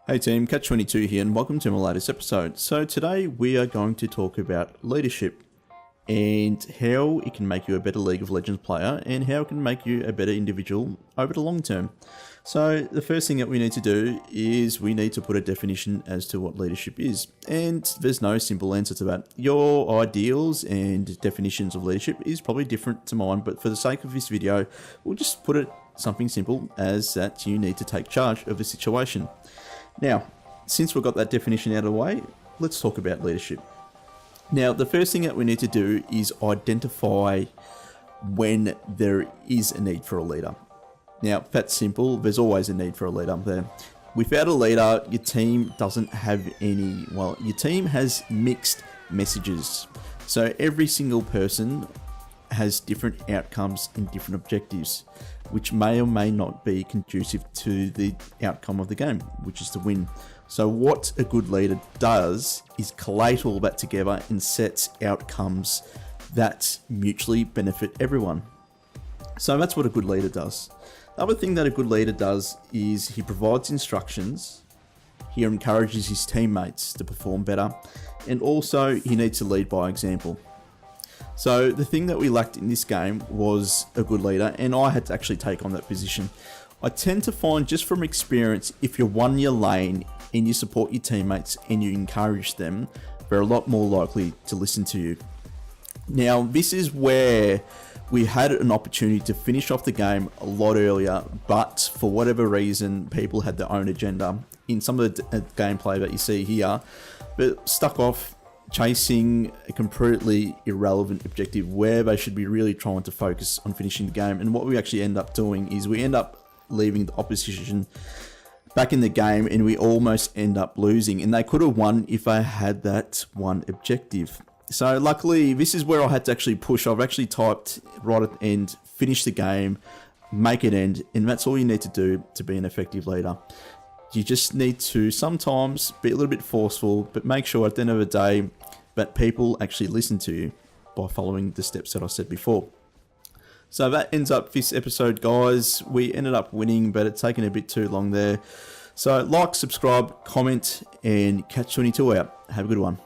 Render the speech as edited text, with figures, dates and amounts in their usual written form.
Hey team, Catch22 here and welcome to my latest episode. So today we are going to talk about leadership and how it can make you a better League of Legends player and how it can make you a better individual over the long term. So the first thing that we need to do is we need to put a definition as to what leadership is. And there's no simple answer to that. Your ideals and definitions of leadership is probably different to mine, but for the sake of this video, we'll just put it something simple as that you need to take charge of a situation. Now, since we've got that definition out of the way, let's talk about leadership. Now, the first thing that we need to do is identify when there is a need for a leader. Now, that's simple. There's always a need for a leader there. Without a leader, your team doesn't have any, well, your team has mixed messages. So every single person has different outcomes and different objectives, which may or may not be conducive to the outcome of the game, which is to win. So what a good leader does is collate all that together and sets outcomes that mutually benefit everyone. So that's what a good leader does. The other thing that a good leader does is he provides instructions, he encourages his teammates to perform better, and also he needs to lead by example. So the thing that we lacked in this game was a good leader, and I had to actually take on that position. I tend to find, just from experience, if you won your lane and you support your teammates and you encourage them, they're a lot more likely to listen to you. Now, this is where we had an opportunity to finish off the game a lot earlier, but for whatever reason, people had their own agenda in some of the gameplay that you see here, but stuck off chasing a completely irrelevant objective where they should be really trying to focus on finishing the game. And what we actually end up doing is we end up leaving the opposition back in the game and we almost end up losing, and they could have won if they had that one objective. So luckily, this is where I had to actually push. I've actually typed right at the end, finish the game, make it end, and that's all you need to do to be an effective leader. You just need to sometimes be a little bit forceful, but make sure at the end of the day that people actually listen to you by following the steps that I said before. So that ends up this episode, guys. We ended up winning, but it's taken a bit too long there. So like, subscribe, comment, and Catch22 out. Have a good one.